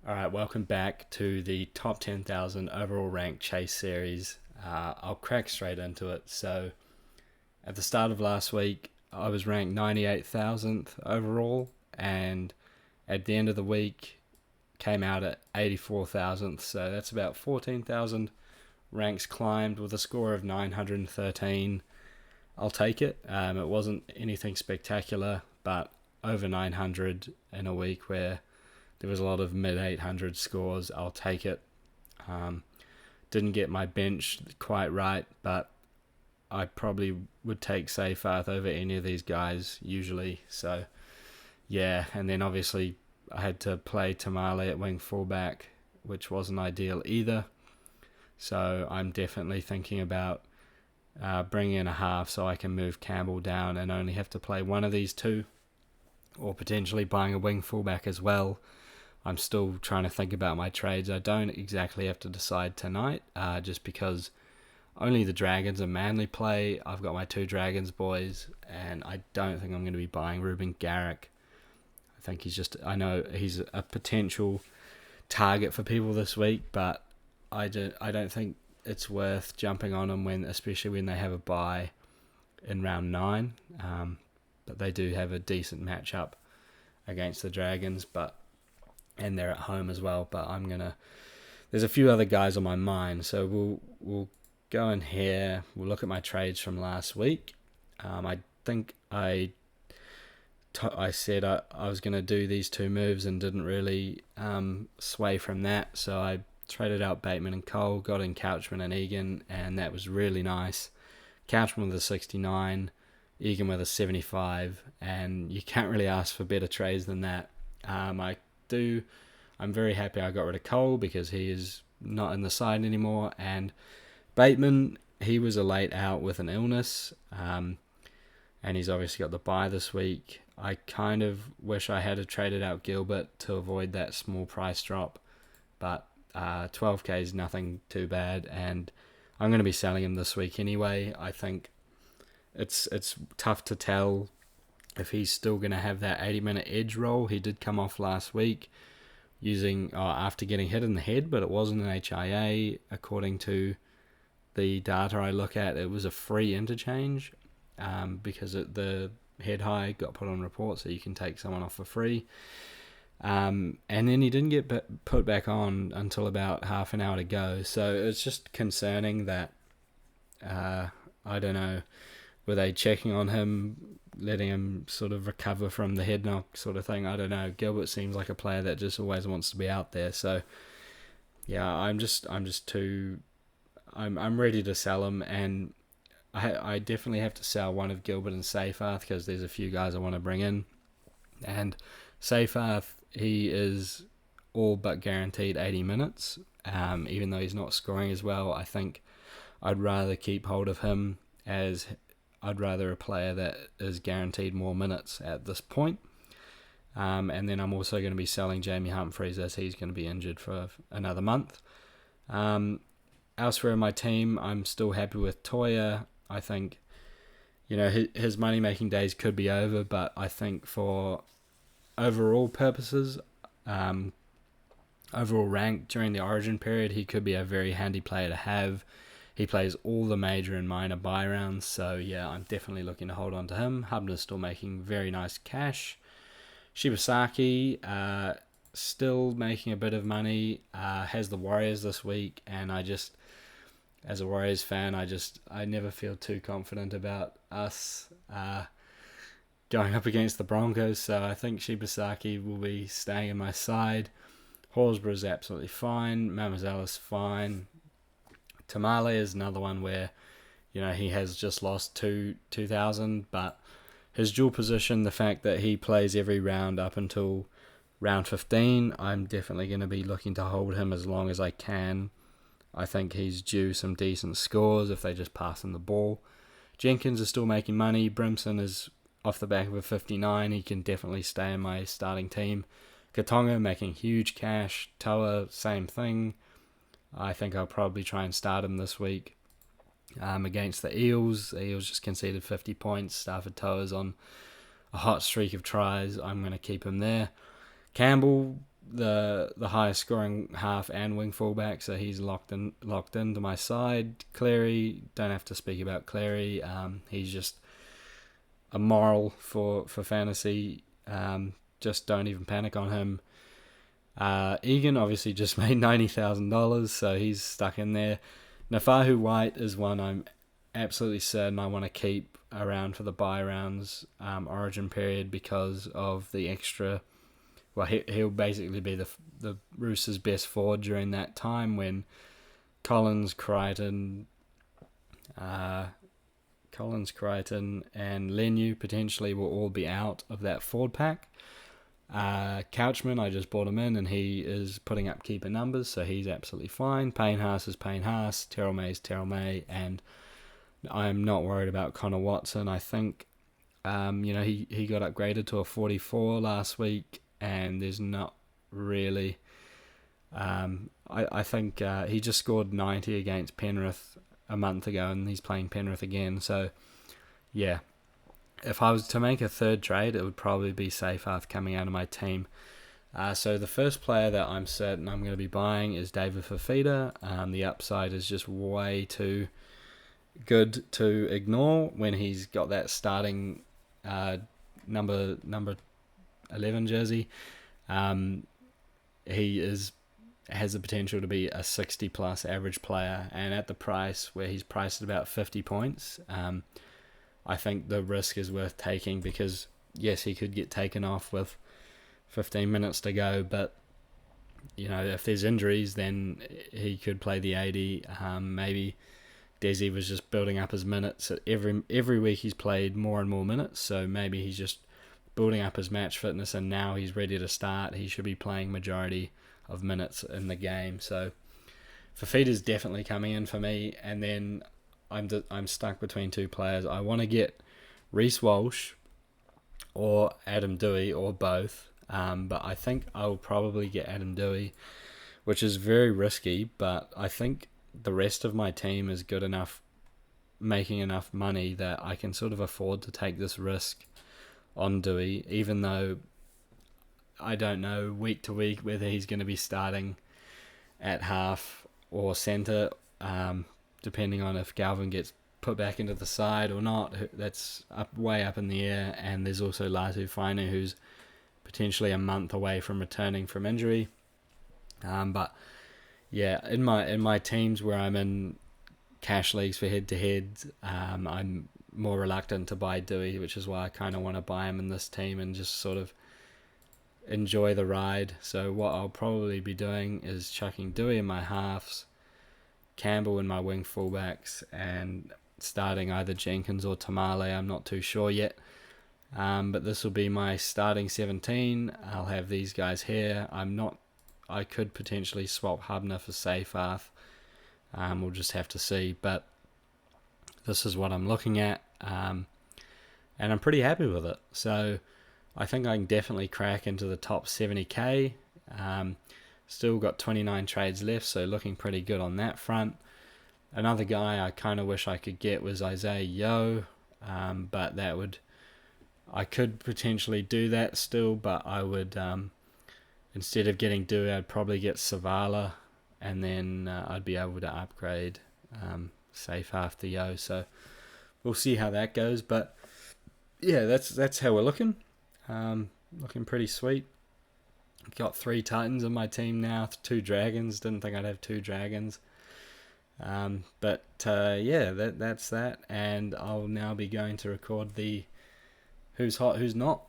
Alright, welcome back to the top 10,000 overall rank chase series. I'll crack straight into it. So, at the start of last week, I was ranked 98,000th overall, and at the end of the week, came out at 84,000th. So, that's about 14,000 ranks climbed with a score of 913. I'll take it. It wasn't anything spectacular, but over 900 in a week where there was a lot of mid 800 scores. I'll take it. Didn't get my bench quite right, but I probably would take Seyfarth over any of these guys usually. So, yeah, and then obviously I had to play Tamale at wing fullback, which wasn't ideal either. So I'm definitely thinking about bringing in a half so I can move Campbell down and only have to play one of these two, or potentially buying a wing fullback as well. I'm still trying to think about my trades. I don't exactly have to decide tonight, just because only the Dragons and Manly play. I've got my two Dragons boys, and I don't think I'm going to be buying Ruben Garrick. I know he's a potential target for people this week, but I don't think it's worth jumping on him especially when they have a bye in round 9. But they do have a decent matchup against the Dragons, and they're at home as well. But there's a few other guys on my mind, so we'll go in here. We'll look at my trades from last week. I think I said I was going to do these two moves and didn't really sway from that. So I traded out Bateman and Cole, got in Couchman and Egan, and that was really nice. Couchman with a 69, Egan with a 75, and you can't really ask for better trades than that. I'm very happy I got rid of Cole because he is not in the side anymore, and Bateman, he was a late out with an illness, and he's obviously got the bye this week. I kind of wish I had traded out Gilbert to avoid that small price drop, but 12k is nothing too bad, and I'm going to be selling him this week anyway. I think it's tough to tell if he's still going to have that 80-minute edge role. He did come off last week after getting hit in the head, but it wasn't an HIA. According to the data I look at, it was a free interchange because the head high got put on report, so you can take someone off for free. And then he didn't get put back on until about half an hour to go. So it's just concerning that, I don't know, were they checking on him, letting him sort of recover from the head knock sort of thing? I don't know. Gilbert seems like a player that just always wants to be out there. So yeah, I'm ready to sell him, and I definitely have to sell one of Gilbert and Seyfarth because there's a few guys I want to bring in. And Seyfarth, he is all but guaranteed 80 minutes, even though he's not scoring as well. I think I'd rather keep hold of him, as I'd rather a player that is guaranteed more minutes at this point. And then I'm also going to be selling Jamie Humphreys, as he's going to be injured for another month. Elsewhere in my team, I'm still happy with Toya. I think, his money-making days could be over, but I think for overall purposes, overall rank during the Origin period, he could be a very handy player to have. He plays all the major and minor buy rounds, so yeah, I'm definitely looking to hold on to him. Hubner's still making very nice cash. Shibasaki, still making a bit of money, has the Warriors this week, and as a Warriors fan, I never feel too confident about us going up against the Broncos, so I think Shibasaki will be staying in my side. Horsburgh's absolutely fine. Mamazala's fine. Tamale is another one where, he has just lost 2,000, but his dual position, the fact that he plays every round up until round 15, I'm definitely going to be looking to hold him as long as I can. I think he's due some decent scores if they just pass him the ball. Jenkins is still making money. Brimson is off the back of a 59. He can definitely stay in my starting team. Katonga making huge cash. Toa, same thing. I think I'll probably try and start him this week against the Eels. The Eels just conceded 50 points. Stafford Toa's on a hot streak of tries. I'm going to keep him there. Campbell, the highest scoring half and wing fullback, so he's locked into my side. Cleary, don't have to speak about Cleary. He's just a moral for fantasy. Just don't even panic on him. Egan obviously just made $90,000, so he's stuck in there. Nafahu White is one I'm absolutely certain I want to keep around for the bye rounds, origin period, because of the extra. Well, he'll basically be the Roosters' best forward during that time when Collins, Crichton, and Lenu potentially will all be out of that forward pack. Couchman, I just brought him in and he is putting up keeper numbers, so he's absolutely fine. Payne Haas is Payne Haas, Terrell May is Terrell May, and I'm not worried about Connor Watson. I think he got upgraded to a 44 last week, and there's not really I think he just scored 90 against Penrith a month ago, and he's playing Penrith again, so yeah, if I was to make a third trade, it would probably be Seyfarth coming out of my team. So the first player that I'm certain I'm going to be buying is David Fafita. The upside is just way too good to ignore when he's got that starting number 11 jersey. He has the potential to be a 60 plus average player, and at the price where he's priced at about 50 points, I think the risk is worth taking, because yes, he could get taken off with 15 minutes to go, but if there's injuries, then he could play the 80. Maybe Desi was just building up his minutes. Every week he's played more and more minutes, so maybe he's just building up his match fitness, and now he's ready to start. He should be playing majority of minutes in the game. So Fafita's definitely coming in for me, and then I'm stuck between two players. I want to get Reece Walsh or Adam Doueihi, or both, but I think I'll probably get Adam Doueihi, which is very risky, but I think the rest of my team is good enough, making enough money that I can sort of afford to take this risk on Doueihi, even though I don't know week to week whether he's going to be starting at half or centre, depending on if Galvin gets put back into the side or not. That's way up in the air. And there's also Latu Fainu, who's potentially a month away from returning from injury. But yeah, in my teams where I'm in cash leagues for head to head, I'm more reluctant to buy Doueihi, which is why I kind of want to buy him in this team and just sort of enjoy the ride. So what I'll probably be doing is chucking Doueihi in my halves, Campbell in my wing fullbacks, and starting either Jenkins or Tamale. I'm not too sure yet, but this will be my starting 17. I'll have these guys here. I could potentially swap Hubner for Seyfarth. We'll just have to see, but this is what I'm looking at, and I'm pretty happy with it. So I think I can definitely crack into the top 70k. Still got 29 trades left, so looking pretty good on that front. Another guy I kind of wish I could get was Isaiah Yeo, but I could potentially do that still, but I would, instead of getting Doueihi, I'd probably get Savala, and then I'd be able to upgrade Seyfarth to Yeo. So we'll see how that goes, but yeah, that's how we're looking. Looking pretty sweet. Got 3 Titans in my team now, 2 Dragons. Didn't think I'd have 2 Dragons. But that's that. And I'll now be going to record the Who's Hot, Who's Not.